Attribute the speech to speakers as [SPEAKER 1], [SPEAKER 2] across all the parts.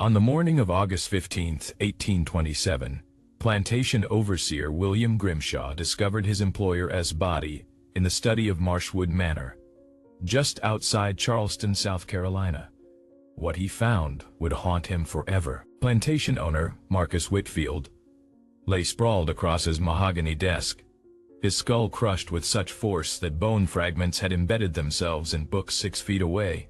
[SPEAKER 1] On the morning of August 15, 1827, plantation overseer William Grimshaw discovered his employer's body in the study of Marshwood Manor, just outside Charleston, South Carolina. What he found would haunt him forever. Plantation owner Marcus Whitfield lay sprawled across his mahogany desk, his skull crushed with such force that bone fragments had embedded themselves in books 6 feet away.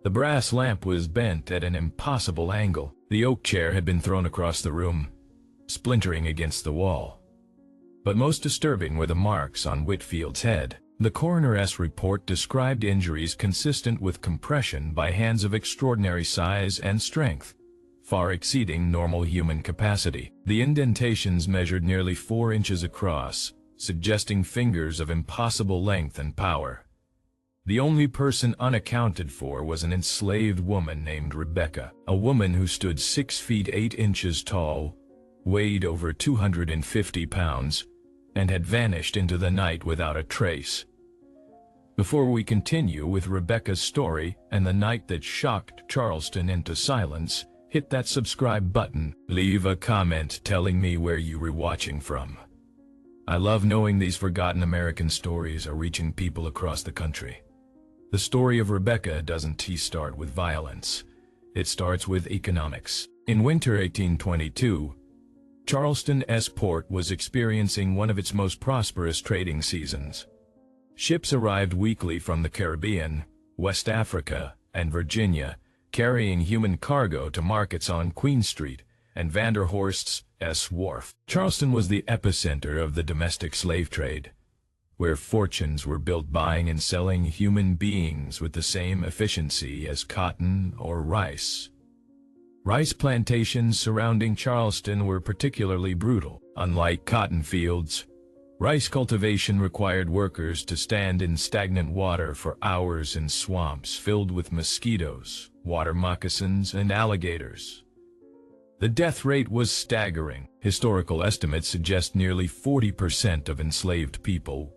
[SPEAKER 1] The brass lamp was bent at an impossible angle. The oak chair had been thrown across the room, splintering against the wall. But most disturbing were the marks on Whitfield's head. The coroner's report described injuries consistent with compression by hands of extraordinary size and strength, far exceeding normal human capacity. The indentations measured nearly 4 inches across, suggesting fingers of impossible length and power. The only person unaccounted for was an enslaved woman named Rebecca, a woman who stood 6 feet 8 inches tall, weighed over 250 pounds, and had vanished into the night without a trace. Before we continue with Rebecca's story and the night that shocked Charleston into silence, hit that subscribe button. Leave a comment telling me where you were watching from. I love knowing these forgotten American stories are reaching people across the country. The story of Rebecca doesn't start with violence. It starts with economics. In winter 1822, Charleston's port was experiencing one of its most prosperous trading seasons. Ships arrived weekly from the Caribbean, West Africa, and Virginia, carrying human cargo to markets on Queen Street and Vanderhorst's Wharf. Charleston was the epicenter of the domestic slave trade, where fortunes were built buying and selling human beings with the same efficiency as cotton or rice. Rice plantations surrounding Charleston were particularly brutal. Unlike cotton fields, rice cultivation required workers to stand in stagnant water for hours in swamps filled with mosquitoes, water moccasins, and alligators. The death rate was staggering. Historical estimates suggest nearly 40% of enslaved people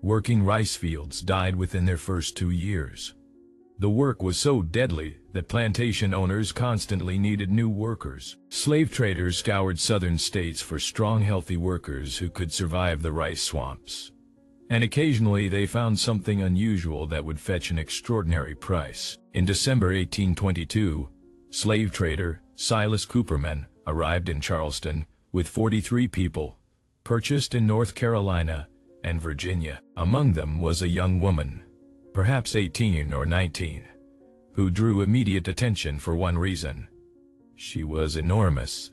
[SPEAKER 1] working rice fields died within their first 2 years. The work was so deadly that plantation owners constantly needed new workers. Slave traders scoured southern states for strong, healthy workers who could survive the rice swamps. And occasionally they found something unusual that would fetch an extraordinary price. In December 1822, slave trader Silas Cooperman arrived in Charleston with 43 people, purchased in North Carolina and Virginia. Among them was a young woman, perhaps 18 or 19, who drew immediate attention for one reason. She was enormous.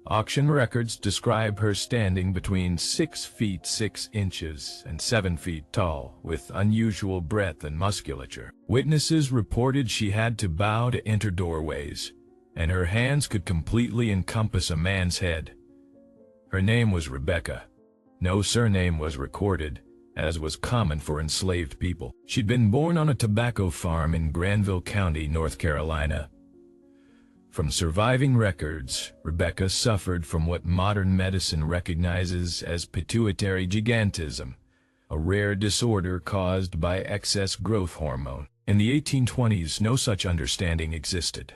[SPEAKER 1] Auction records describe her standing between 6 feet 6 inches and 7 feet tall, with unusual breadth and musculature. Witnesses reported she had to bow to enter doorways, and her hands could completely encompass a man's head. Her name was Rebecca. No surname was recorded, as was common for enslaved people. She'd been born on a tobacco farm in Granville County, North Carolina. From surviving records, Rebecca suffered from what modern medicine recognizes as pituitary gigantism, a rare disorder caused by excess growth hormone. In the 1820s, no such understanding existed.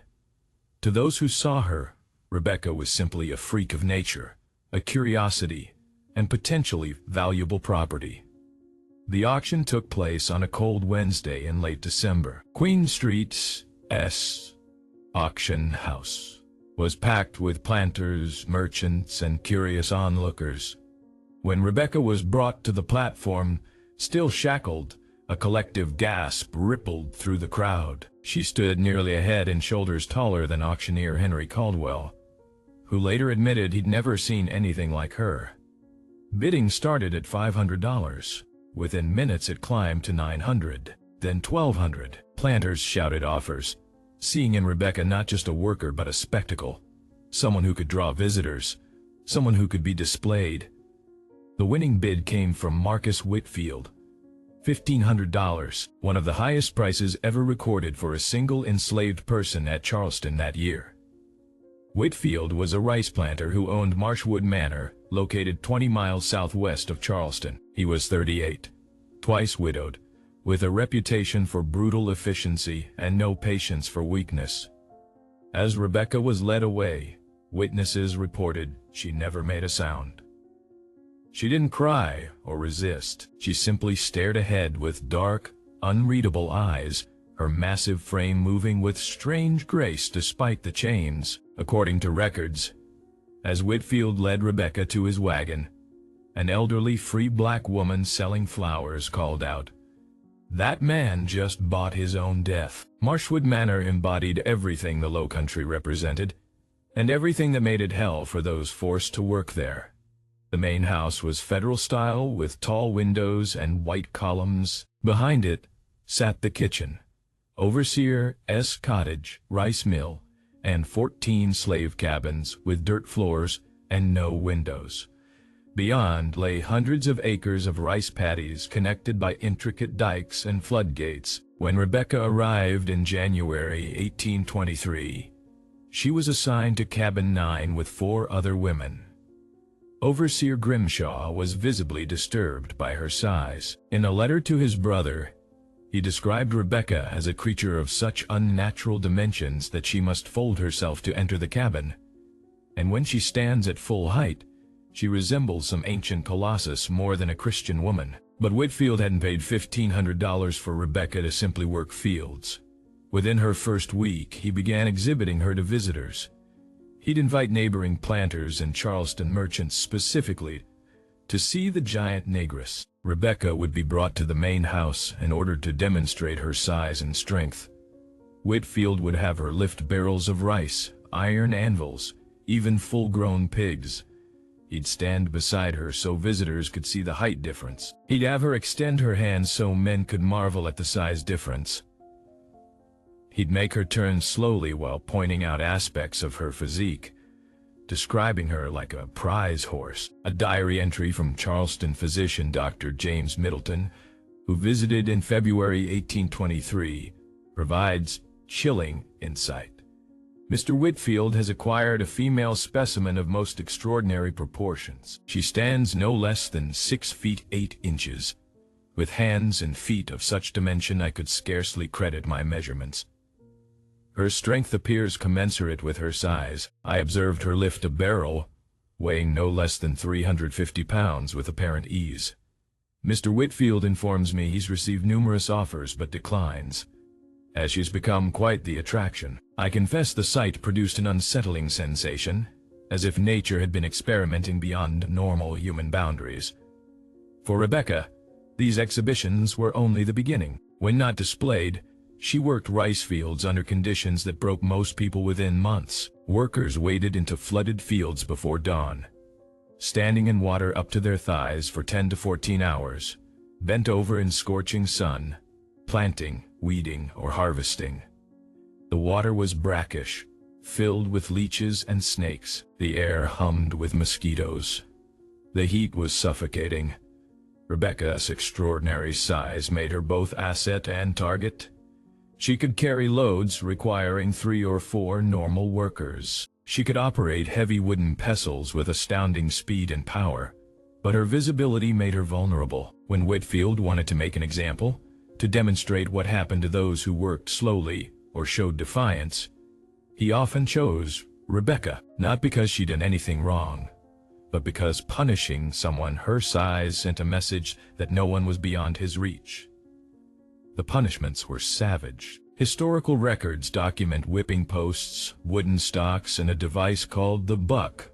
[SPEAKER 1] To those who saw her, Rebecca was simply a freak of nature, a curiosity, and potentially valuable property. The auction took place on a cold Wednesday in late December. Queen Street's auction house was packed with planters, merchants, and curious onlookers. When Rebecca was brought to the platform, still shackled, a collective gasp rippled through the crowd. She stood nearly a head and shoulders taller than auctioneer Henry Caldwell, who later admitted he'd never seen anything like her. Bidding started at $500. Within minutes it climbed to $900, then $1,200. Planters shouted offers, seeing in Rebecca not just a worker but a spectacle, someone who could draw visitors, someone who could be displayed. The winning bid came from Marcus Whitfield, $1,500, one of the highest prices ever recorded for a single enslaved person at Charleston that year. Whitfield was a rice planter who owned Marshwood Manor, located 20 miles southwest of Charleston. He was 38, twice widowed, with a reputation for brutal efficiency and no patience for weakness. As Rebecca was led away, witnesses reported she never made a sound. She didn't cry or resist. She simply stared ahead with dark, unreadable eyes, her massive frame moving with strange grace despite the chains. According to records, as Whitfield led Rebecca to his wagon, an elderly free black woman selling flowers called out, "That man just bought his own death." Marshwood Manor embodied everything the Low Country represented, and everything that made it hell for those forced to work there. The main house was federal style with tall windows and white columns. Behind it sat the kitchen, overseer's cottage, rice mill, and 14 slave cabins with dirt floors and no windows. Beyond lay hundreds of acres of rice paddies connected by intricate dikes and floodgates. When Rebecca arrived in January 1823, she was assigned to Cabin 9 with 4 other women. Overseer Grimshaw was visibly disturbed by her size. In a letter to his brother, he described Rebecca as a creature of such unnatural dimensions that she must fold herself to enter the cabin, and when she stands at full height, she resembles some ancient colossus more than a Christian woman. But Whitfield hadn't paid $1,500 for Rebecca to simply work fields. Within her first week, he began exhibiting her to visitors. He'd invite neighboring planters and Charleston merchants specifically to see the giant negress. Rebecca would be brought to the main house in order to demonstrate her size and strength. Whitfield would have her lift barrels of rice, iron anvils, even full-grown pigs. He'd stand beside her so visitors could see the height difference. He'd have her extend her hands so men could marvel at the size difference. He'd make her turn slowly while pointing out aspects of her physique, describing her like a prize horse. A diary entry from Charleston physician Dr. James Middleton, who visited in February 1823, provides chilling insight. Mr. Whitfield has acquired a female specimen of most extraordinary proportions. She stands no less than 6 feet 8 inches, with hands and feet of such dimension I could scarcely credit my measurements. Her strength appears commensurate with her size. I observed her lift a barrel, weighing no less than 350 pounds with apparent ease. Mr. Whitfield informs me he's received numerous offers but declines, as she's become quite the attraction. I confess the sight produced an unsettling sensation, as if nature had been experimenting beyond normal human boundaries. For Rebecca, these exhibitions were only the beginning. When not displayed, she worked rice fields under conditions that broke most people within months. Workers waded into flooded fields before dawn, standing in water up to their thighs for 10 to 14 hours, bent over in scorching sun, planting, weeding, or harvesting. The water was brackish, filled with leeches and snakes. The air hummed with mosquitoes. The heat was suffocating. Rebecca's extraordinary size made her both asset and target. She could carry loads requiring 3 or 4 normal workers. She could operate heavy wooden pestles with astounding speed and power, but her visibility made her vulnerable. When Whitfield wanted to make an example, to demonstrate what happened to those who worked slowly or showed defiance, he often chose Rebecca, not because she did anything wrong, but because punishing someone her size sent a message that no one was beyond his reach. The punishments were savage. Historical records document whipping posts, wooden stocks, and a device called the buck,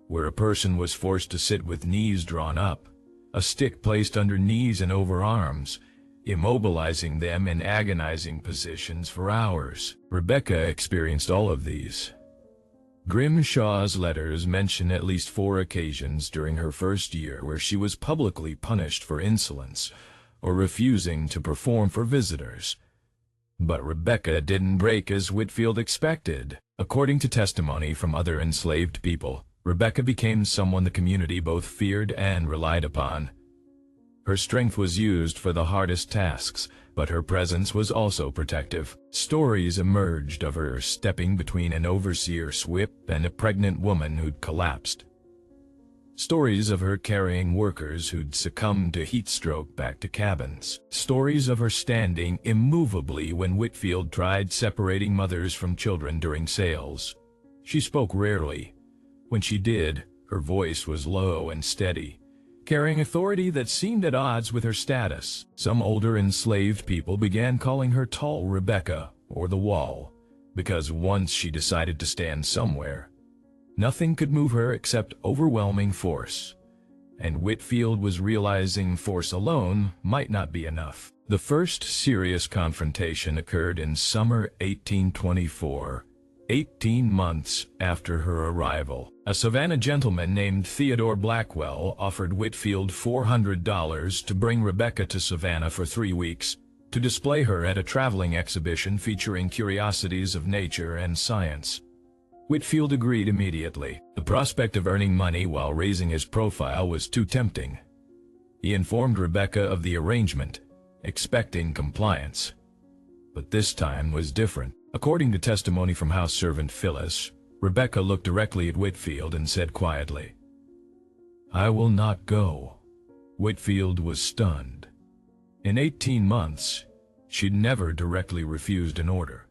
[SPEAKER 1] where a person was forced to sit with knees drawn up, a stick placed under knees and over arms, immobilizing them in agonizing positions for hours. Rebecca experienced all of these. Grimshaw's letters mention at least 4 occasions during her first year where she was publicly punished for insolence or refusing to perform for visitors. But Rebecca didn't break as Whitfield expected. According to testimony from other enslaved people, Rebecca became someone the community both feared and relied upon. Her strength was used for the hardest tasks, but her presence was also protective. Stories emerged of her stepping between an overseer's whip and a pregnant woman who'd collapsed. Stories of her carrying workers who'd succumbed to heat stroke back to cabins. Stories of her standing immovably when Whitfield tried separating mothers from children during sales. She spoke rarely. When she did, her voice was low and steady, carrying authority that seemed at odds with her status. Some older enslaved people began calling her Tall Rebecca or the Wall, because once she decided to stand somewhere, nothing could move her except overwhelming force. And Whitfield was realizing force alone might not be enough. The first serious confrontation occurred in summer 1824, 18 months after her arrival. A Savannah gentleman named Theodore Blackwell offered Whitfield $400 to bring Rebecca to Savannah for 3 weeks to display her at a traveling exhibition featuring curiosities of nature and science. Whitfield agreed immediately. The prospect of earning money while raising his profile was too tempting. He informed Rebecca of the arrangement, expecting compliance. But this time was different. According to testimony from house servant Phyllis, Rebecca looked directly at Whitfield and said quietly, "I will not go." Whitfield was stunned. In 18 months, she'd never directly refused an order.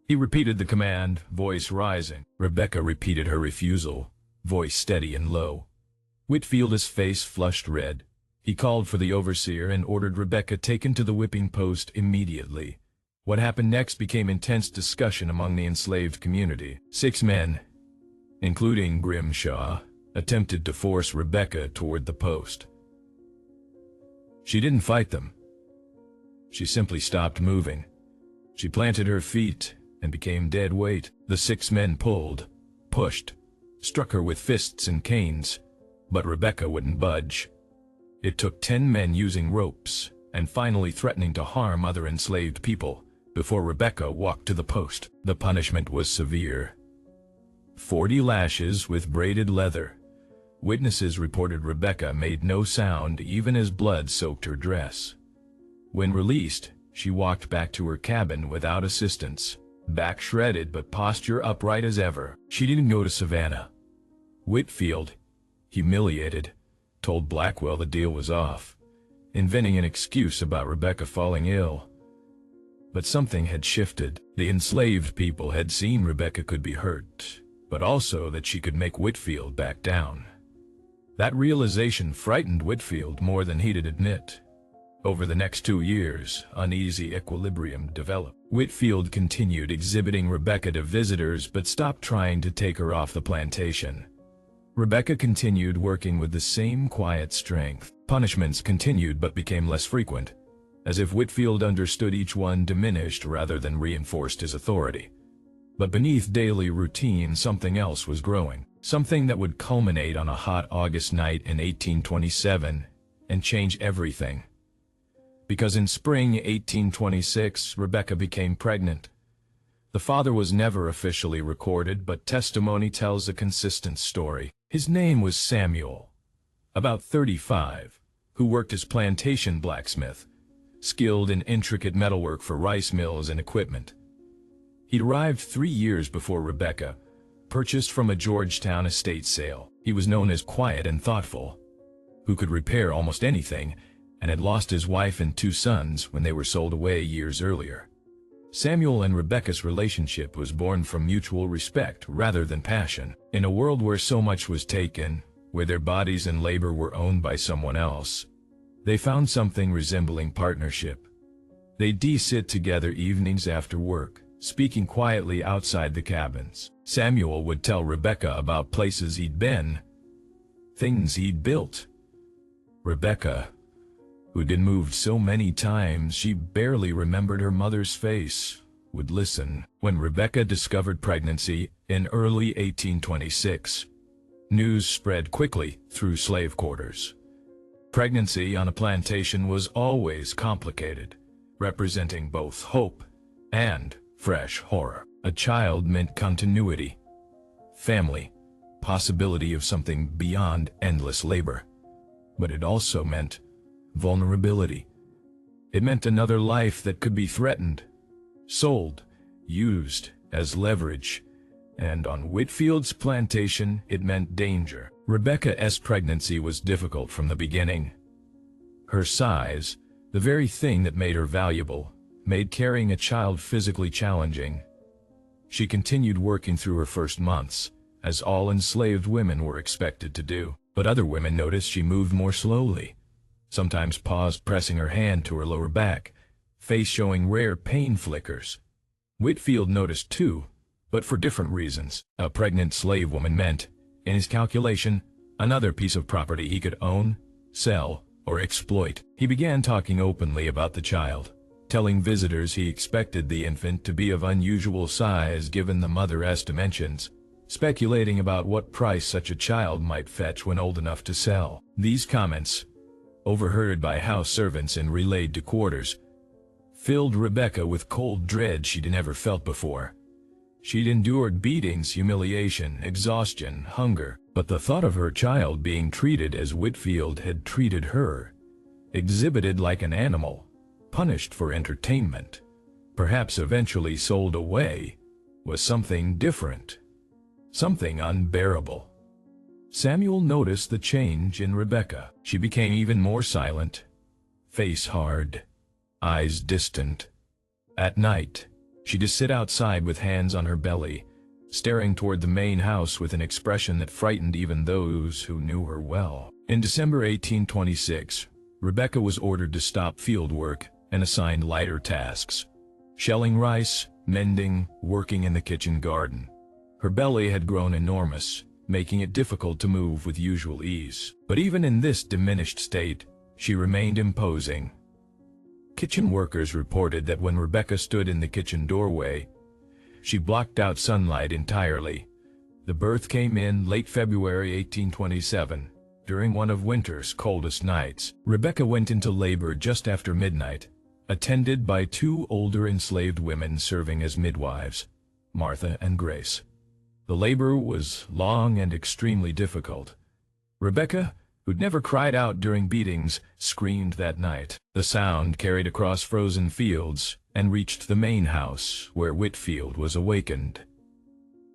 [SPEAKER 1] He repeated the command, voice rising. Rebecca repeated her refusal, voice steady and low. Whitfield's face flushed red. He called for the overseer and ordered Rebecca taken to the whipping post immediately. What happened next became intense discussion among the enslaved community. 6 men, including Grimshaw, attempted to force Rebecca toward the post. She didn't fight them. She simply stopped moving. She planted her feet and became dead weight. The 6 men pulled, pushed, struck her with fists and canes, but Rebecca wouldn't budge. It took 10 men using ropes and finally threatening to harm other enslaved people before Rebecca walked to the post. The punishment was severe. 40 lashes with braided leather. Witnesses reported Rebecca made no sound even as blood soaked her dress. When released, she walked back to her cabin without assistance, back shredded but posture upright as ever. She didn't go to Savannah. Whitfield, humiliated, told Blackwell the deal was off, inventing an excuse about Rebecca falling ill. But something had shifted. The enslaved people had seen Rebecca could be hurt, but also that she could make Whitfield back down. That realization frightened Whitfield more than he'd admit. Over the next 2 years, uneasy equilibrium developed. Whitfield continued exhibiting Rebecca to visitors but stopped trying to take her off the plantation. Rebecca continued working with the same quiet strength. Punishments continued but became less frequent, as if Whitfield understood each one diminished rather than reinforced his authority. But beneath daily routine, something else was growing, something that would culminate on a hot August night in 1827 and change everything. Because in spring 1826, Rebecca became pregnant. The father was never officially recorded, but testimony tells a consistent story. His name was Samuel, about 35, who worked as plantation blacksmith, skilled in intricate metalwork for rice mills and equipment. He'd arrived 3 years before Rebecca, purchased from a Georgetown estate sale. He was known as quiet and thoughtful, who could repair almost anything, and had lost his wife and 2 sons when they were sold away years earlier. Samuel and Rebecca's relationship was born from mutual respect rather than passion. In a world where so much was taken, where their bodies and labor were owned by someone else, they found something resembling partnership. They'd sit together evenings after work, speaking quietly outside the cabins. Samuel would tell Rebecca about places he'd been, things he'd built. Rebecca, who'd been moved so many times she barely remembered her mother's face, would listen. When Rebecca discovered pregnancy in early 1826, news spread quickly through slave quarters. Pregnancy on a plantation was always complicated, representing both hope and fresh horror. A child meant continuity, family, possibility of something beyond endless labor. But it also meant vulnerability. It meant another life that could be threatened, sold, used as leverage, and on Whitfield's plantation it meant danger. Rebecca's pregnancy was difficult from the beginning. Her size, the very thing that made her valuable, made carrying a child physically challenging. She continued working through her first months, as all enslaved women were expected to do. But other women noticed she moved more slowly, sometimes paused, pressing her hand to her lower back, face showing rare pain flickers. Whitfield noticed too, but for different reasons. A pregnant slave woman meant, in his calculation, another piece of property he could own, sell, or exploit. He began talking openly about the child, telling visitors he expected the infant to be of unusual size given the mother's dimensions, speculating about what price such a child might fetch when old enough to sell. These comments, overheard by house servants and relayed to quarters, filled Rebecca with cold dread she'd never felt before. She'd endured beatings, humiliation, exhaustion, hunger, but the thought of her child being treated as Whitfield had treated her, exhibited like an animal, punished for entertainment, perhaps eventually sold away, was something different, something unbearable. Samuel noticed the change in Rebecca. She became even more silent, face hard, eyes distant. At night, she'd sit outside with hands on her belly, staring toward the main house with an expression that frightened even those who knew her well. In December 1826, Rebecca was ordered to stop field work and assigned lighter tasks: shelling rice, mending, working in the kitchen garden. Her belly had grown enormous, making it difficult to move with usual ease. But even in this diminished state, she remained imposing. Kitchen workers reported that when Rebecca stood in the kitchen doorway, she blocked out sunlight entirely. The birth came in late February 1827, during one of winter's coldest nights. Rebecca went into labor just after midnight, attended by two older enslaved women serving as midwives, Martha and Grace. The labor was long and extremely difficult. Rebecca, who'd never cried out during beatings, screamed that night. The sound carried across frozen fields and reached the main house, where Whitfield was awakened.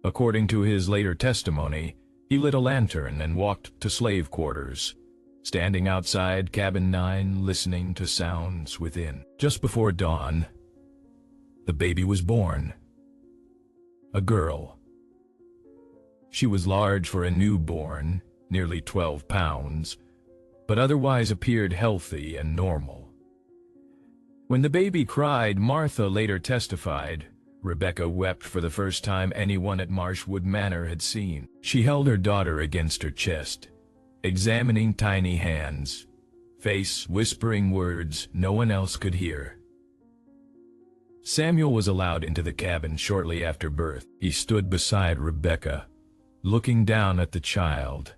[SPEAKER 1] According to his later testimony, he lit a lantern and walked to slave quarters, standing outside cabin 9 listening to sounds within. Just before dawn, the baby was born. A girl. She was large for a newborn, nearly 12 pounds, but otherwise appeared healthy and normal. When the baby cried, Martha later testified, Rebecca wept for the first time anyone at Marshwood Manor had seen. She held her daughter against her chest, examining tiny hands, face whispering words no one else could hear. Samuel was allowed into the cabin shortly after birth. He stood beside Rebecca, looking down at the child,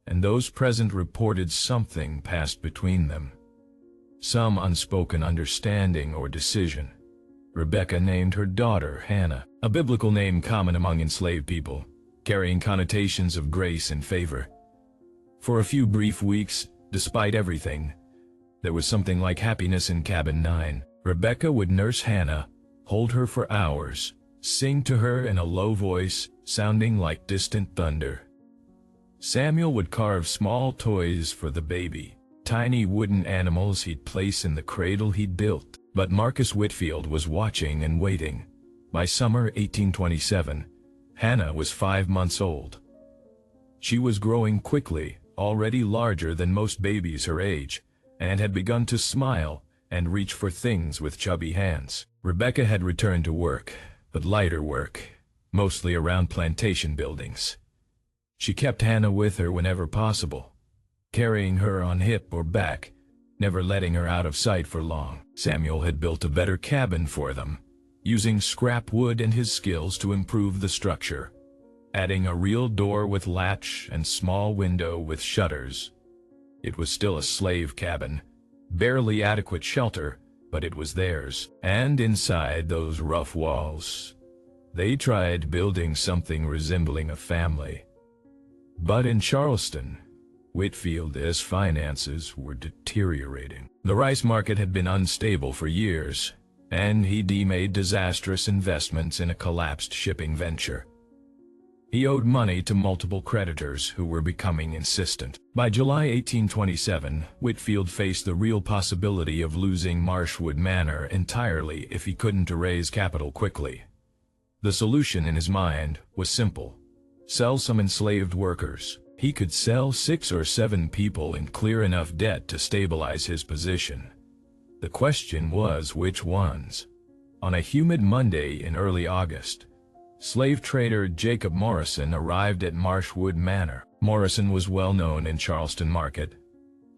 [SPEAKER 1] and those present reported something passed between them, some unspoken understanding or decision. Rebecca named her daughter Hannah, a biblical name common among enslaved people, carrying connotations of grace and favor. For a few brief weeks, despite everything, there was something like happiness in cabin 9. Rebecca would nurse Hannah, hold her for hours, sing to her in a low voice, sounding like distant thunder. Samuel would carve small toys for the baby, tiny wooden animals he'd place in the cradle he'd built. But Marcus Whitfield was watching and waiting. By summer 1827, Hannah was 5 months old. She was growing quickly, already larger than most babies her age, and had begun to smile and reach for things with chubby hands. Rebecca had returned to work, but lighter work, mostly around plantation buildings. She kept Hannah with her whenever possible, carrying her on hip or back, never letting her out of sight for long. Samuel had built a better cabin for them, using scrap wood and his skills to improve the structure, adding a real door with latch and small window with shutters. It was still a slave cabin, barely adequate shelter, but it was theirs. And inside those rough walls, they tried building something resembling a family. But in Charleston, Whitfield's finances were deteriorating. The rice market had been unstable for years, and he'd made disastrous investments in a collapsed shipping venture. He owed money to multiple creditors who were becoming insistent. By July 1827, Whitfield faced the real possibility of losing Marshwood Manor entirely if he couldn't raise capital quickly. The solution in his mind was simple: sell some enslaved workers. He could sell 6 or 7 people and clear enough debt to stabilize his position. The question was which ones. On a humid Monday in early August, slave trader Jacob Morrison arrived at Marshwood Manor. Morrison was well known in Charleston market,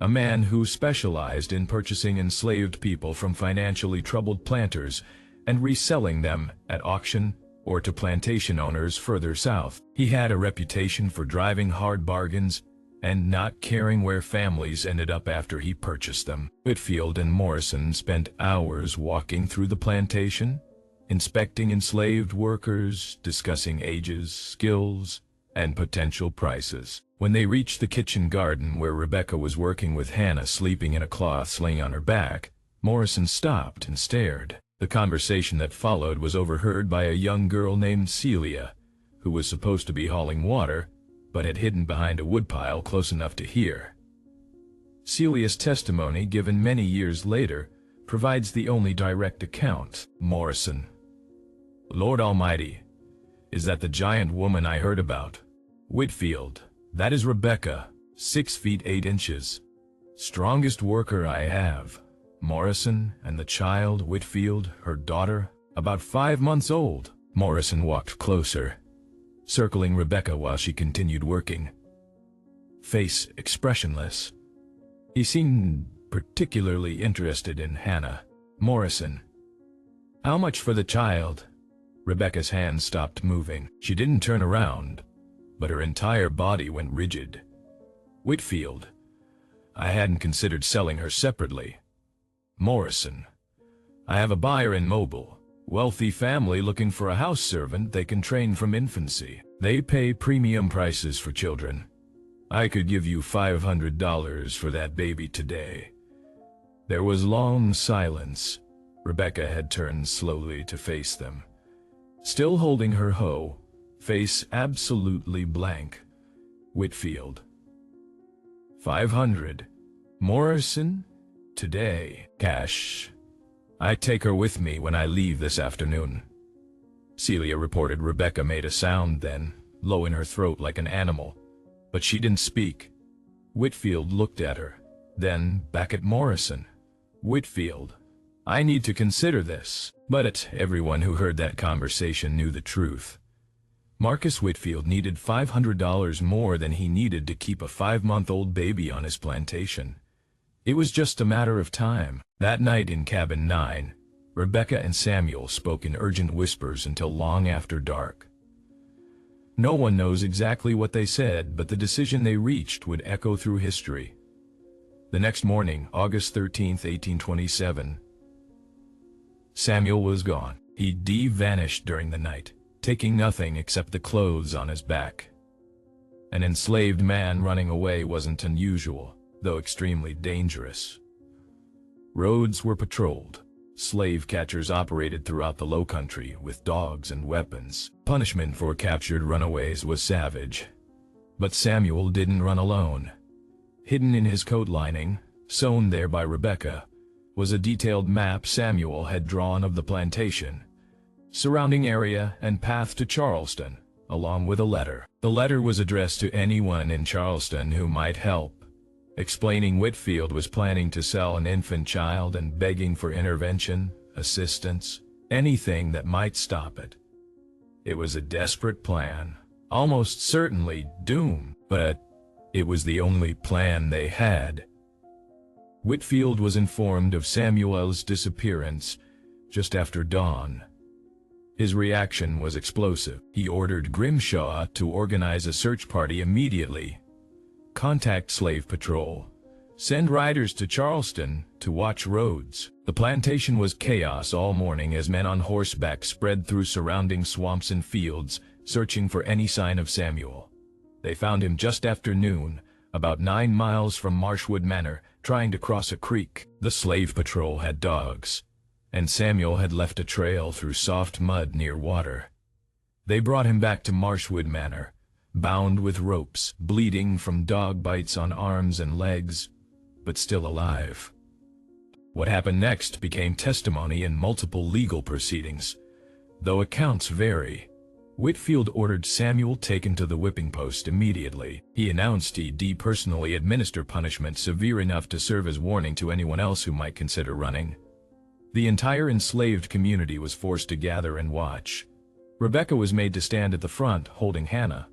[SPEAKER 1] a man who specialized in purchasing enslaved people from financially troubled planters and reselling them at auction or to plantation owners further south. He had a reputation for driving hard bargains and not caring where families ended up after he purchased them. Whitfield and Morrison spent hours walking through the plantation, inspecting enslaved workers, discussing ages, skills, and potential prices. When they reached the kitchen garden where Rebecca was working with Hannah sleeping in a cloth sling on her back, Morrison stopped and stared. The conversation that followed was overheard by a young girl named Celia, who was supposed to be hauling water, but had hidden behind a woodpile close enough to hear. Celia's testimony, given many years later, provides the only direct account. Morrison: Lord Almighty, is that the giant woman I heard about? Whitfield: that is Rebecca, 6 feet 8 inches. Strongest worker I have. Morrison: and the child, Whitfield, her daughter, about 5 months old. Morrison walked closer, circling Rebecca while she continued working. Face expressionless. He seemed particularly interested in Hannah. Morrison: how much for the child? Rebecca's hand stopped moving. She didn't turn around, but her entire body went rigid. Whitfield: I hadn't considered selling her separately. Morrison: I have a buyer in Mobile, wealthy family looking for a house servant they can train from infancy. They pay premium prices for children. I could give you $500 for that baby today. There was long silence. Rebecca had turned slowly to face them, still holding her hoe, face absolutely blank. Whitfield: 500. Morrison: today. Cash. I take her with me when I leave this afternoon. Celia reported Rebecca made a sound then, low in her throat like an animal, but she didn't speak. Whitfield looked at her, then back at Morrison. Whitfield: I need to consider this. But everyone who heard that conversation knew the truth. Marcus Whitfield needed $500 more than he needed to keep a 5-month-old baby on his plantation. It was just a matter of time. That night in Cabin 9, Rebecca and Samuel spoke in urgent whispers until long after dark. No one knows exactly what they said, but the decision they reached would echo through history. The next morning, August 13, 1827, Samuel was gone. He vanished during the night, taking nothing except the clothes on his back. An enslaved man running away wasn't unusual, though extremely dangerous. Roads were patrolled. Slave catchers operated throughout the Lowcountry with dogs and weapons. Punishment for captured runaways was savage. But Samuel didn't run alone. Hidden in his coat lining, sewn there by Rebecca, was a detailed map Samuel had drawn of the plantation, surrounding area and path to Charleston, along with a letter. The letter was addressed to anyone in Charleston who might help, explaining Whitfield was planning to sell an infant child and begging for intervention, assistance, anything that might stop it. It was a desperate plan, almost certainly doomed, but it was the only plan they had. Whitfield was informed of Samuel's disappearance just after dawn. His reaction was explosive. He ordered Grimshaw to organize a search party immediately, contact Slave Patrol, send riders to Charleston to watch roads. The plantation was chaos all morning as men on horseback spread through surrounding swamps and fields, searching for any sign of Samuel. They found him just after noon, about 9 miles from Marshwood Manor, trying to cross a creek. The Slave Patrol had dogs, and Samuel had left a trail through soft mud near water. They brought him back to Marshwood Manor, bound with ropes, bleeding from dog bites on arms and legs, but still alive. What happened next became testimony in multiple legal proceedings. Though accounts vary, Whitfield ordered Samuel taken to the whipping post immediately. He announced he'd personally administer punishment severe enough to serve as warning to anyone else who might consider running. The entire enslaved community was forced to gather and watch. Rebecca was made to stand at the front, holding Hannah.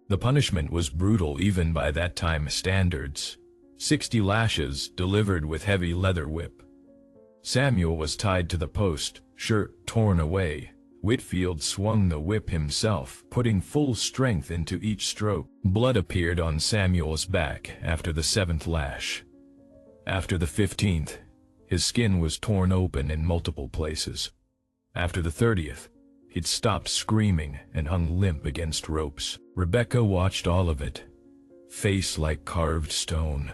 [SPEAKER 1] The punishment was brutal even by that time standards. 60 lashes delivered with heavy leather whip. Samuel was tied to the post, shirt torn away. Whitfield swung the whip himself, putting full strength into each stroke. Blood appeared on Samuel's back after the 7th lash. After the 15th, his skin was torn open in multiple places. After the 30th, he'd stopped screaming and hung limp against ropes. Rebecca watched all of it, face like carved stone,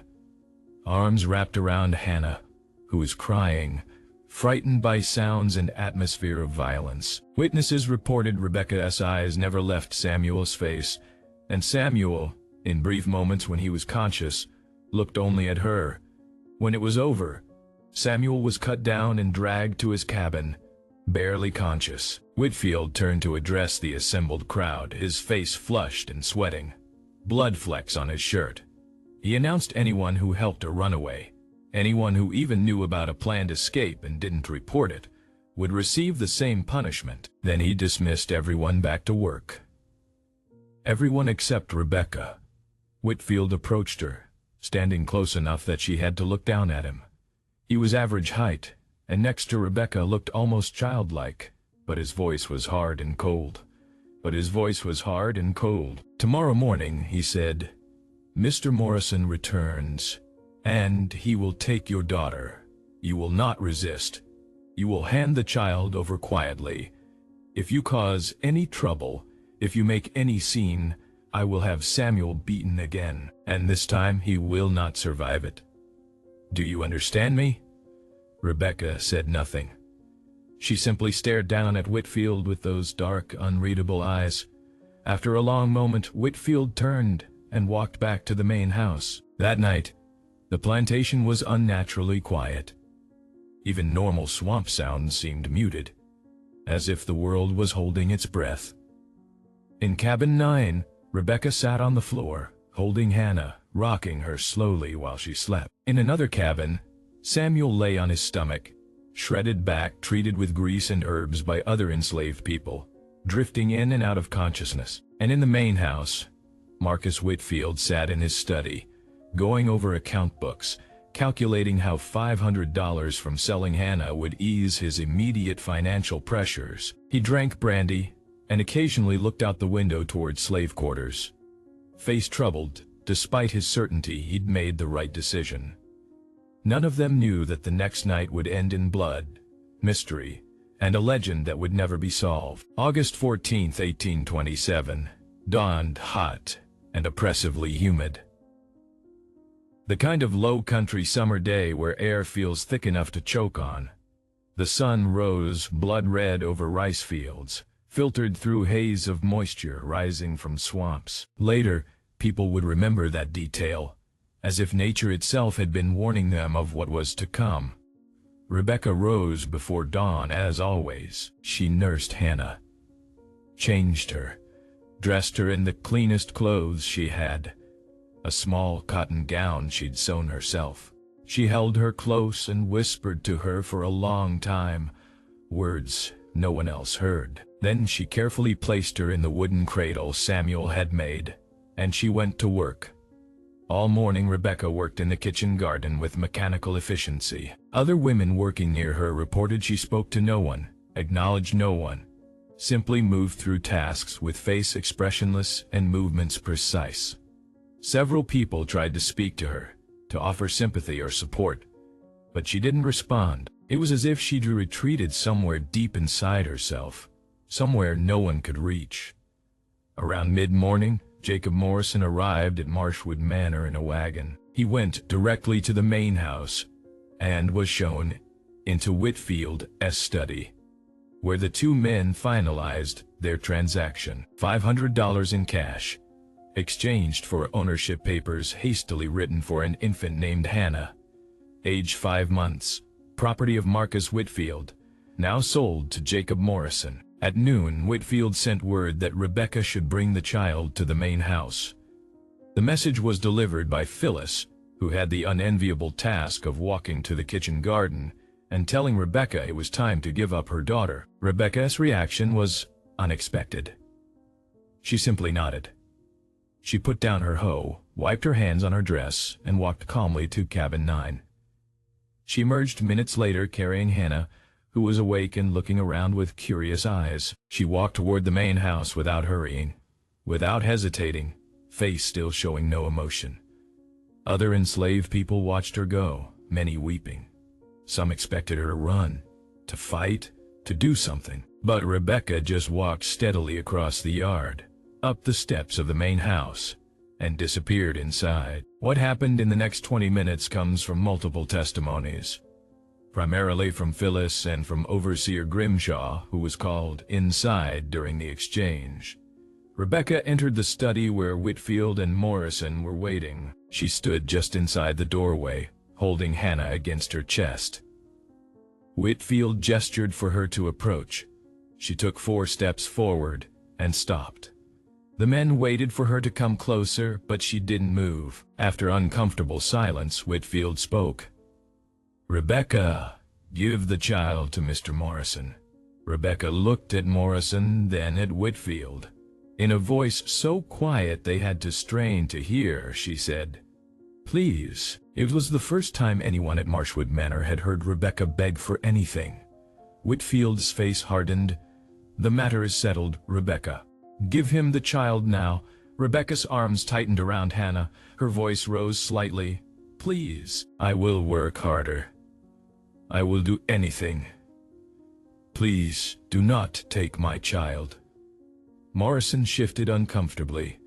[SPEAKER 1] arms wrapped around Hannah, who was crying, frightened by sounds and atmosphere of violence. Witnesses reported Rebecca's eyes never left Samuel's face, and Samuel, in brief moments when he was conscious, looked only at her. When it was over, Samuel was cut down and dragged to his cabin, barely conscious. Whitfield turned to address the assembled crowd, his face flushed and sweating, blood flecks on his shirt. He announced anyone who helped a runaway, anyone who even knew about a planned escape and didn't report it, would receive the same punishment. Then he dismissed everyone back to work. Everyone except Rebecca. Whitfield approached her, standing close enough that she had to look down at him. He was average height, and next to Rebecca looked almost childlike, but his voice was hard and cold. Tomorrow morning, he said, Mr. Morrison returns, and he will take your daughter. You will not resist. You will hand the child over quietly. If you cause any trouble, if you make any scene, I will have Samuel beaten again, and this time he will not survive it. Do you understand me? Rebecca said nothing. She simply stared down at Whitfield with those dark, unreadable eyes. After a long moment, Whitfield turned and walked back to the main house. That night, the plantation was unnaturally quiet. Even normal swamp sounds seemed muted, as if the world was holding its breath. In cabin 9, Rebecca sat on the floor, holding Hannah, rocking her slowly while she slept. In another cabin, Samuel lay on his stomach, shredded back, treated with grease and herbs by other enslaved people, drifting in and out of consciousness. And in the main house, Marcus Whitfield sat in his study, going over account books, calculating how $500 from selling Hannah would ease his immediate financial pressures. He drank brandy and occasionally looked out the window toward slave quarters, face troubled, despite his certainty he'd made the right decision. None of them knew that the next night would end in blood, mystery, and a legend that would never be solved. August 14, 1827, dawned hot and oppressively humid. The kind of low-country summer day where air feels thick enough to choke on. The sun rose blood-red over rice fields, filtered through haze of moisture rising from swamps. Later, people would remember that detail, as if nature itself had been warning them of what was to come. Rebecca rose before dawn as always. She nursed Hannah, changed her, dressed her in the cleanest clothes she had, a small cotton gown she'd sewn herself. She held her close and whispered to her for a long time, words no one else heard. Then she carefully placed her in the wooden cradle Samuel had made, and she went to work. All morning Rebecca worked in the kitchen garden with mechanical efficiency. Other women working near her reported she spoke to no one, acknowledged no one, simply moved through tasks with face expressionless and movements precise. Several people tried to speak to her, to offer sympathy or support, but she didn't respond. It was as if she'd retreated somewhere deep inside herself, somewhere no one could reach. Around mid-morning, Jacob Morrison arrived at Marshwood Manor in a wagon. He went directly to the main house and was shown into Whitfield's study. where the two men finalized their transaction. $500 in cash, exchanged for ownership papers hastily written for an infant named Hannah, age 5 months, property of Marcus Whitfield, now sold to Jacob Morrison. At noon, Whitfield sent word that Rebecca should bring the child to the main house. The message was delivered by Phyllis, who had the unenviable task of walking to the kitchen garden and telling Rebecca it was time to give up her daughter. Rebecca's reaction was unexpected. She simply nodded. She put down her hoe, wiped her hands on her dress, and walked calmly to cabin 9. She emerged minutes later carrying Hannah, who was awake and looking around with curious eyes. She walked toward the main house without hurrying, without hesitating, face still showing no emotion. Other enslaved people watched her go, many weeping. Some expected her to run, to fight, to do something. But Rebecca just walked steadily across the yard, up the steps of the main house, and disappeared inside. What happened in the next 20 minutes comes from multiple testimonies, primarily from Phyllis and from Overseer Grimshaw, who was called inside during the exchange. Rebecca entered the study where Whitfield and Morrison were waiting. She stood just inside the doorway, holding Hannah against her chest. Whitfield gestured for her to approach. She took 4 steps forward and stopped. The men waited for her to come closer, but she didn't move. After uncomfortable silence, Whitfield spoke. "Rebecca, give the child to Mr. Morrison." Rebecca looked at Morrison, then at Whitfield. In a voice so quiet they had to strain to hear, she said, "Please." It was the first time anyone at Marshwood Manor had heard Rebecca beg for anything. Whitfield's face hardened. "The matter is settled, Rebecca. Give him the child now." Rebecca's arms tightened around Hannah. Her voice rose slightly. "Please, I will work harder. I will do anything. Please, do not take my child." Morrison shifted uncomfortably.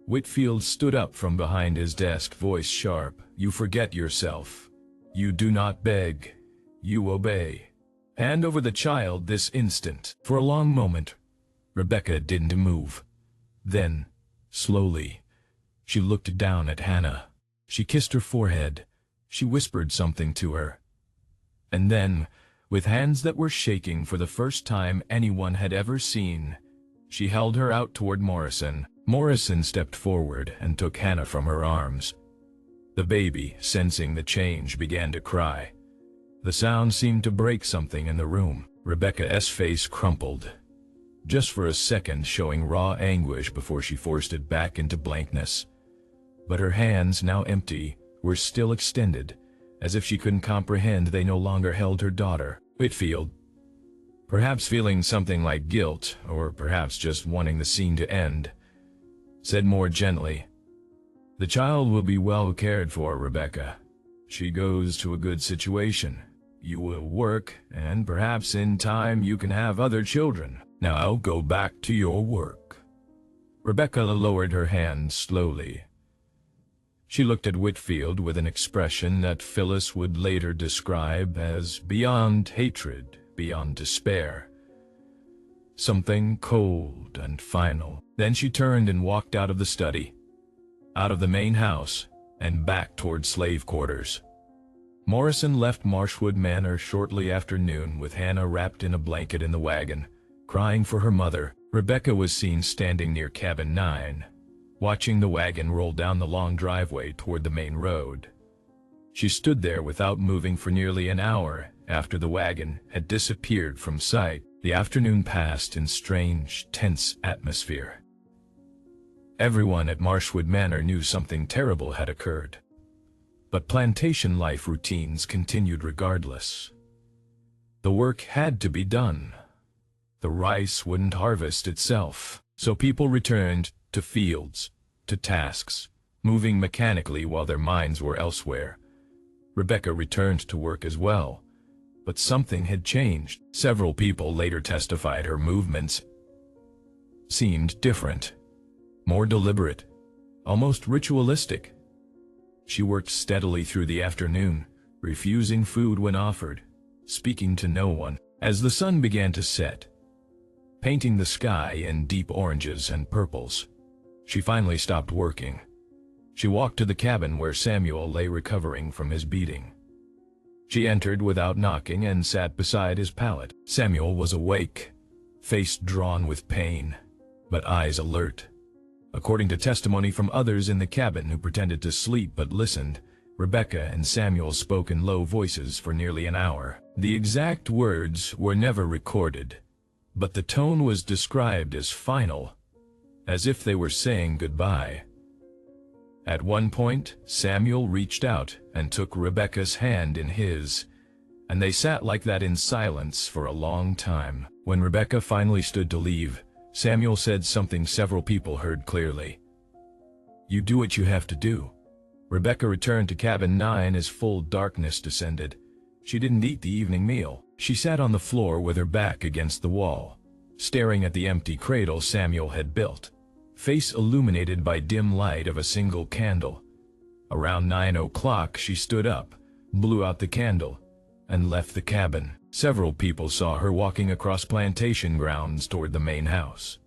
[SPEAKER 1] Whitfield stood up from behind his desk, voice sharp. "You forget yourself. You do not beg. You obey. Hand over the child this instant." For a long moment, Rebecca didn't move. Then, slowly, she looked down at Hannah. She kissed her forehead. She whispered something to her. And then, with hands that were shaking for the first time anyone had ever seen, she held her out toward Morrison. Morrison stepped forward and took Hannah from her arms. The baby, sensing the change, began to cry. The sound seemed to break something in the room. Rebecca's face crumpled, just for a second, showing raw anguish before she forced it back into blankness. But her hands, now empty, were still extended, as if she couldn't comprehend they no longer held her daughter. Whitfield, perhaps feeling something like guilt, or perhaps just wanting the scene to end, said more gently, "The child will be well cared for, Rebecca. She goes to a good situation. You will work, and perhaps in time you can have other children. Now go back to your work." Rebecca lowered her hand slowly. She looked at Whitfield with an expression that Phyllis would later describe as beyond hatred, beyond despair. Something cold and final. Then she turned and walked out of the study, out of the main house, and back toward slave quarters. Morrison left Marshwood Manor shortly after noon with Hannah wrapped in a blanket in the wagon, crying for her mother. Rebecca was seen standing near cabin 9, watching the wagon roll down the long driveway toward the main road. She stood there without moving for nearly an hour after the wagon had disappeared from sight. The afternoon passed in strange, tense atmosphere. Everyone at Marshwood Manor knew something terrible had occurred, but plantation life routines continued regardless. The work had to be done. The rice wouldn't harvest itself, so people returned to fields, to tasks, moving mechanically while their minds were elsewhere. Rebecca returned to work as well, but something had changed. Several people later testified her movements seemed different, more deliberate, almost ritualistic. She worked steadily through the afternoon, refusing food when offered, speaking to no one. As the sun began to set, painting the sky in deep oranges and purples, she finally stopped working. She walked to the cabin where Samuel lay recovering from his beating. She entered without knocking and sat beside his pallet. Samuel was awake, face drawn with pain, but eyes alert. According to testimony from others in the cabin who pretended to sleep but listened, Rebecca and Samuel spoke in low voices for nearly an hour. The exact words were never recorded, but the tone was described as final, as if they were saying goodbye. At one point, Samuel reached out and took Rebecca's hand in his, and they sat like that in silence for a long time. When Rebecca finally stood to leave, Samuel said something several people heard clearly. "You do what you have to do." Rebecca returned to cabin 9 as full darkness descended. She didn't eat the evening meal. She sat on the floor with her back against the wall, staring at the empty cradle Samuel had built, face illuminated by dim light of a single candle. Around 9 o'clock she stood up, blew out the candle, and left the cabin. Several people saw her walking across plantation grounds toward the main house.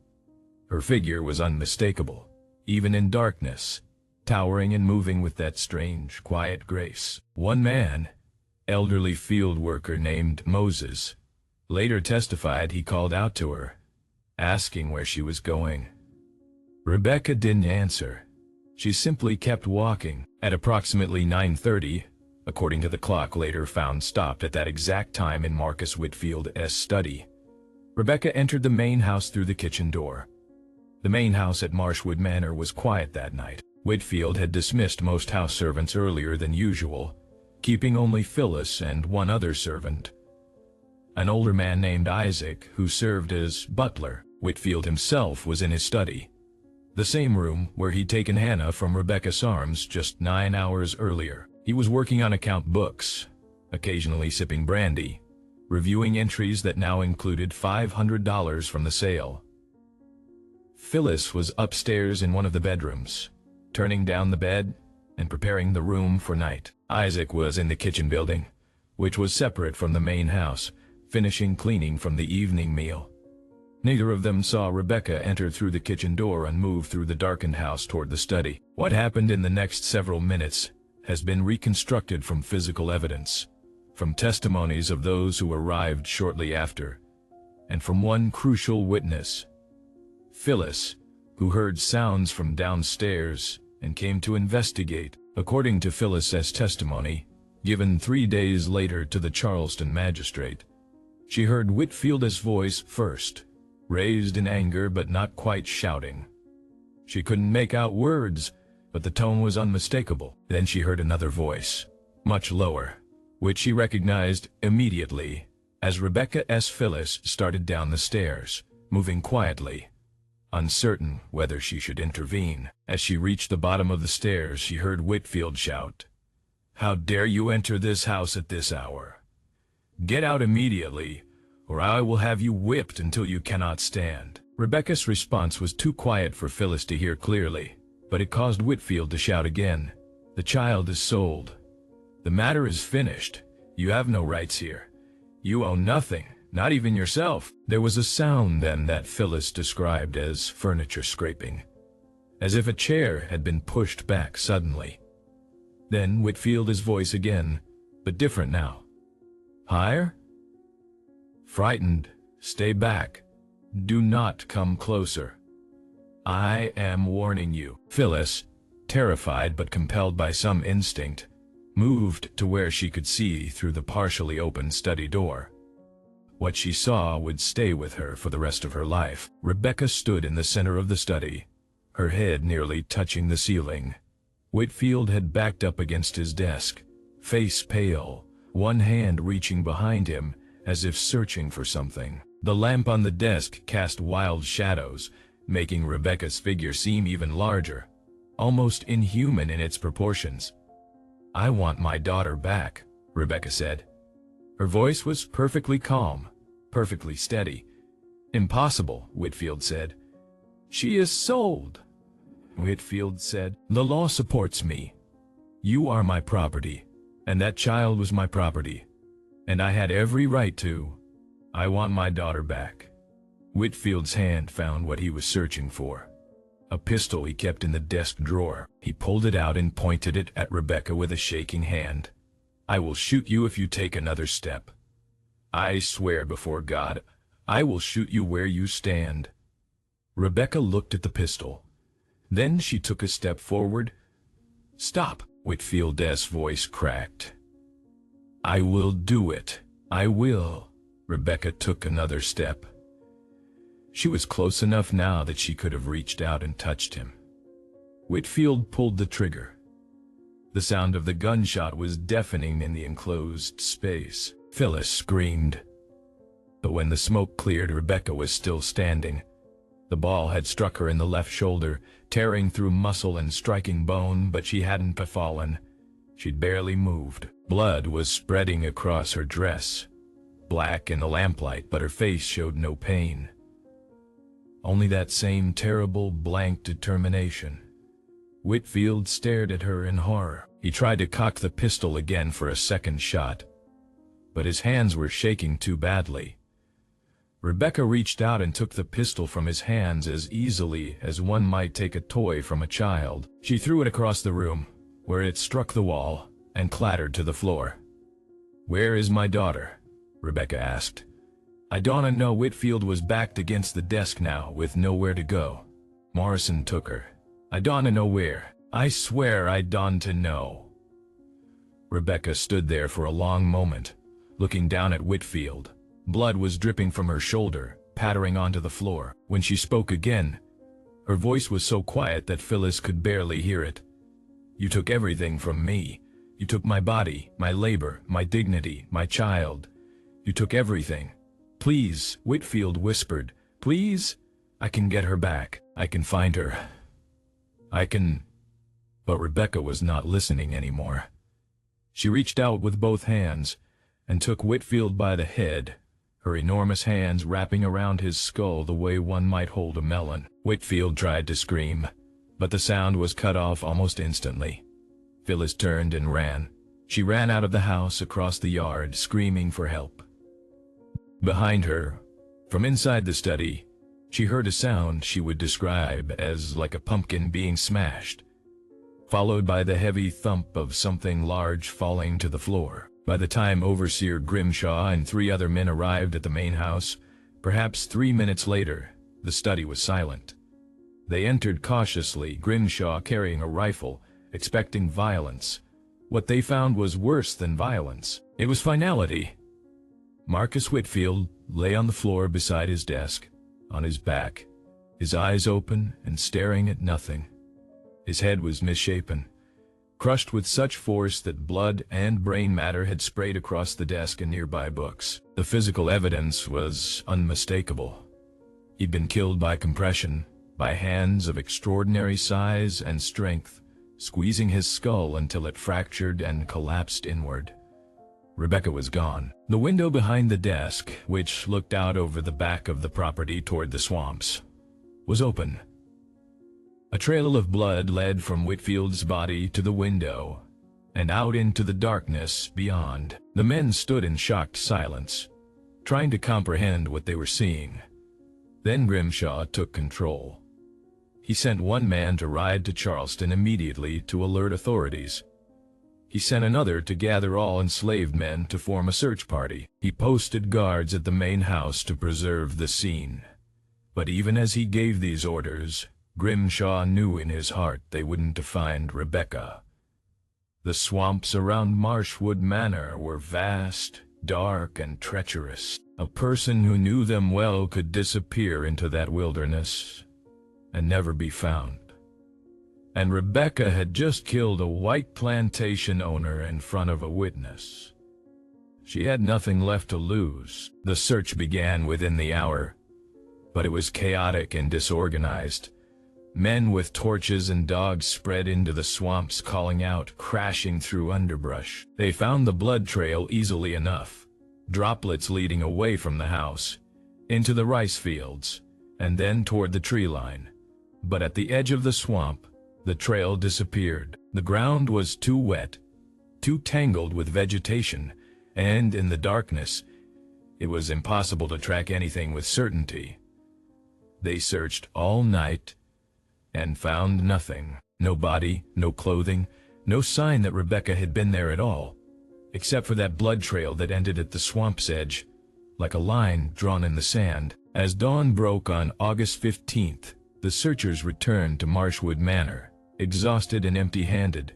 [SPEAKER 1] Her figure was unmistakable, even in darkness, towering and moving with that strange, quiet grace. One man, elderly field worker named Moses, later testified he called out to her, asking where she was going. Rebecca didn't answer. She simply kept walking. At approximately 9:30, according to the clock later found stopped at that exact time in Marcus Whitfield's study, Rebecca entered the main house through the kitchen door. The main house at Marshwood Manor was quiet that night. Whitfield had dismissed most house servants earlier than usual, keeping only Phyllis and one other servant, an older man named Isaac, who served as butler. Whitfield himself was in his study, the same room where he'd taken Hannah from Rebecca's arms just 9 hours earlier. He was working on account books, occasionally sipping brandy, reviewing entries that now included $500 from the sale. Phyllis was upstairs in one of the bedrooms, turning down the bed and preparing the room for night. Isaac was in the kitchen building, which was separate from the main house, finishing cleaning from the evening meal. Neither of them saw Rebecca enter through the kitchen door and move through the darkened house toward the study. What happened in the next several minutes has been reconstructed from physical evidence, from testimonies of those who arrived shortly after, and from one crucial witness, Phyllis, who heard sounds from downstairs and came to investigate. According to Phyllis's testimony, given 3 days later to the Charleston magistrate, she heard Whitfield's voice first, raised in anger but not quite shouting. She couldn't make out words, but the tone was unmistakable. Then she heard another voice, much lower, which she recognized immediately as Rebecca's Phyllis started down the stairs, moving quietly, uncertain whether she should intervene. As she reached the bottom of the stairs, she heard Whitfield shout, "How dare you enter this house at this hour? Get out immediately, or I will have you whipped until you cannot stand." Rebecca's response was too quiet for Phyllis to hear clearly, but it caused Whitfield to shout again, "The child is sold. The matter is finished. You have no rights here. You own nothing, not even yourself." There was a sound then that Phyllis described as furniture scraping, as if a chair had been pushed back suddenly. Then Whitfield's voice again, but different now. "Higher? Frightened, stay back. Do not come closer. I am warning you." Phyllis, terrified but compelled by some instinct, moved to where she could see through the partially open study door. What she saw would stay with her for the rest of her life. Rebecca stood in the center of the study, her head nearly touching the ceiling. Whitfield had backed up against his desk, face pale, one hand reaching behind him as if searching for something. The lamp on the desk cast wild shadows, making Rebecca's figure seem even larger, almost inhuman in its proportions. "I want my daughter back," Rebecca said. Her voice was perfectly calm, perfectly steady. "Impossible," Whitfield said. "She is sold," Whitfield said. "The law supports me. You are my property, and that child was my property, and I had every right to. I want my daughter back." Whitfield's hand found what he was searching for. A pistol he kept in the desk drawer. He pulled it out and pointed it at Rebecca with a shaking hand. "I will shoot you if you take another step. I swear before God, I will shoot you where you stand." Rebecca looked at the pistol. Then she took a step forward. "Stop!" Whitfield's voice cracked. "I will do it. I will." Rebecca took another step. She was close enough now that she could have reached out and touched him. Whitfield pulled the trigger. The sound of the gunshot was deafening in the enclosed space. Phyllis screamed. But when the smoke cleared, Rebecca was still standing. The ball had struck her in the left shoulder, tearing through muscle and striking bone, but she hadn't fallen. She'd barely moved. Blood was spreading across her dress, black in the lamplight, but her face showed no pain. Only that same terrible, blank determination. Whitfield stared at her in horror. He tried to cock the pistol again for a second shot, but his hands were shaking too badly. Rebecca reached out and took the pistol from his hands as easily as one might take a toy from a child. She threw it across the room, where it struck the wall and clattered to the floor. "Where is my daughter?" Rebecca asked. "I don't know." Whitfield was backed against the desk now, with nowhere to go. "Morrison took her. I don't know where. I swear I don't know." Rebecca stood there for a long moment, looking down at Whitfield. Blood was dripping from her shoulder, pattering onto the floor. When she spoke again, her voice was so quiet that Phyllis could barely hear it. "You took everything from me. You took my body, my labor, my dignity, my child. You took everything. Please," Whitfield whispered, "please, I can get her back. I can find her. I can—" But Rebecca was not listening anymore. She reached out with both hands and took Whitfield by the head, her enormous hands wrapping around his skull the way one might hold a melon. Whitfield tried to scream, but the sound was cut off almost instantly. Phyllis turned and ran. She ran out of the house, across the yard, screaming for help. Behind her, from inside the study, she heard a sound she would describe as like a pumpkin being smashed, followed by the heavy thump of something large falling to the floor. By the time Overseer Grimshaw and 3 other men arrived at the main house, perhaps 3 minutes later, the study was silent. They entered cautiously, Grimshaw carrying a rifle, expecting violence. What they found was worse than violence. It was finality. Marcus Whitfield lay on the floor beside his desk, on his back, his eyes open and staring at nothing. His head was misshapen, crushed with such force that blood and brain matter had sprayed across the desk and nearby books. The physical evidence was unmistakable. He'd been killed by compression, by hands of extraordinary size and strength, squeezing his skull until it fractured and collapsed inward. Rebecca was gone. The window behind the desk, which looked out over the back of the property toward the swamps, was open. A trail of blood led from Whitfield's body to the window and out into the darkness beyond. The men stood in shocked silence, trying to comprehend what they were seeing. Then Grimshaw took control. He sent one man to ride to Charleston immediately to alert authorities. He sent another to gather all enslaved men to form a search party. He posted guards at the main house to preserve the scene. But even as he gave these orders, Grimshaw knew in his heart they wouldn't find Rebecca. The swamps around Marshwood Manor were vast, dark, and treacherous. A person who knew them well could disappear into that wilderness and never be found. And Rebecca had just killed a white plantation owner in front of a witness. She had nothing left to lose. The search began within the hour, but it was chaotic and disorganized. Men with torches and dogs spread into the swamps, calling out, crashing through underbrush. They found the blood trail easily enough, droplets leading away from the house, into the rice fields, and then toward the tree line. But at the edge of the swamp, the trail disappeared. The ground was too wet, too tangled with vegetation, and in the darkness, It was impossible to track anything with certainty. They searched all night and found nothing. No body, no clothing, no sign that Rebecca had been there at all, except for that blood trail that ended at the swamp's edge, like a line drawn in the sand. As dawn broke on August 15th, the searchers returned to Marshwood Manor, exhausted and empty-handed.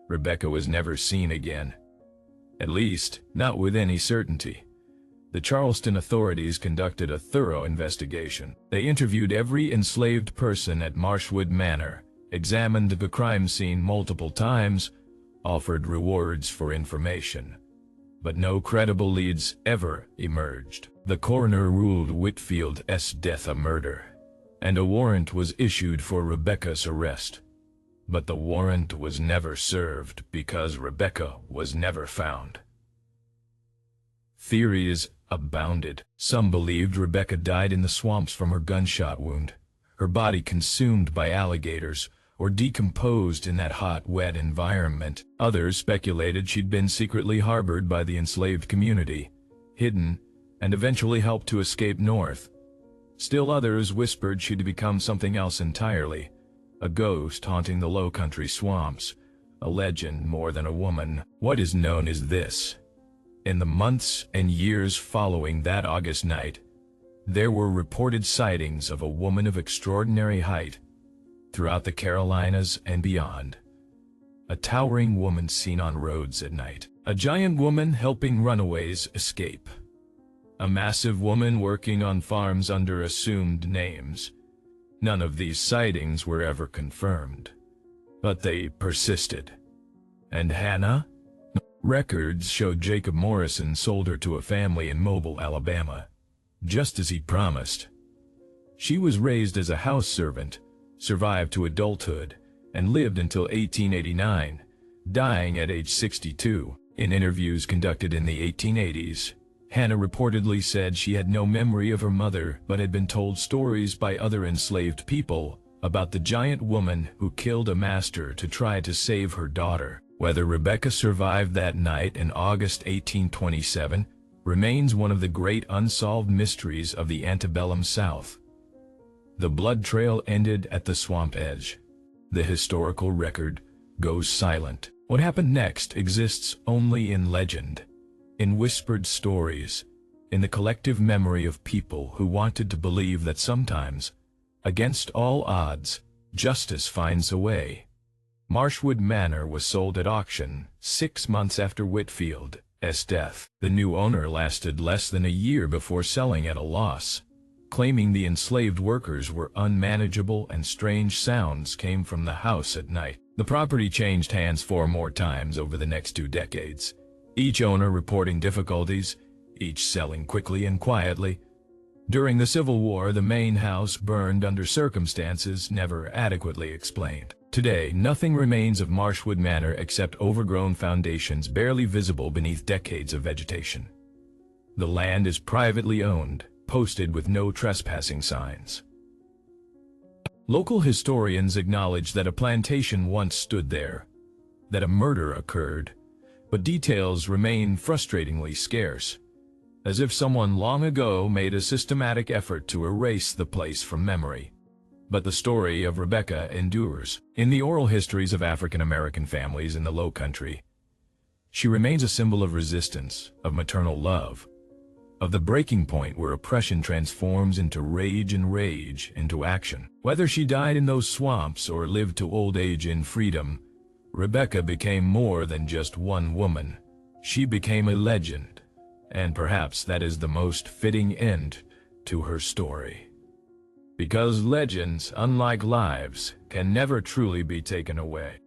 [SPEAKER 1] Rebecca was never seen again. At least, not with any certainty. The Charleston authorities conducted a thorough investigation. They interviewed every enslaved person at Marshwood Manor, examined the crime scene multiple times, offered rewards for information. But no credible leads ever emerged. The coroner ruled Whitfield's death a murder, and a warrant was issued for Rebecca's arrest. But the warrant was never served because Rebecca was never found. Theories abounded. Some believed Rebecca died in the swamps from her gunshot wound, her body consumed by alligators, or decomposed in that hot, wet environment. Others speculated she'd been secretly harbored by the enslaved community, hidden, and eventually helped to escape north. Still others whispered she'd become something else entirely, a ghost haunting the low-country swamps, a legend more than a woman. What is known is this. In the months and years following that August night, there were reported sightings of a woman of extraordinary height throughout the Carolinas and beyond. A towering woman seen on roads at night. A giant woman helping runaways escape. A massive woman working on farms under assumed names. None of these sightings were ever confirmed, but they persisted. And Hannah? Records showed Jacob Morrison sold her to a family in Mobile, Alabama, just as he promised. She was raised as a house servant, survived to adulthood, and lived until 1889, dying at age 62. In interviews conducted in the 1880s, Hannah reportedly said she had no memory of her mother but had been told stories by other enslaved people about the giant woman who killed a master to try to save her daughter. Whether Rebecca survived that night in August 1827 remains one of the great unsolved mysteries of the antebellum South. The blood trail ended at the swamp edge. The historical record goes silent. What happened next exists only in legend, in whispered stories, in the collective memory of people who wanted to believe that sometimes, against all odds, justice finds a way. Marshwood Manor was sold at auction 6 months after Whitfield's death. The new owner lasted less than a year before selling at a loss, claiming the enslaved workers were unmanageable and strange sounds came from the house at night. The property changed hands 4 more times over the next 2 decades, each owner reporting difficulties, each selling quickly and quietly. During the Civil War, the main house burned under circumstances never adequately explained. Today, nothing remains of Marshwood Manor except overgrown foundations barely visible beneath decades of vegetation. The land is privately owned, posted with no trespassing signs. Local historians acknowledge that a plantation once stood there, that a murder occurred, but details remain frustratingly scarce, as if someone long ago made a systematic effort to erase the place from memory. But the story of Rebecca endures. In the oral histories of African American families in the Low Country, she remains a symbol of resistance, of maternal love, of the breaking point where oppression transforms into rage and rage into action. Whether she died in those swamps or lived to old age in freedom, Rebecca became more than just one woman. She became a legend, and perhaps that is the most fitting end to her story. Because legends, unlike lives, can never truly be taken away.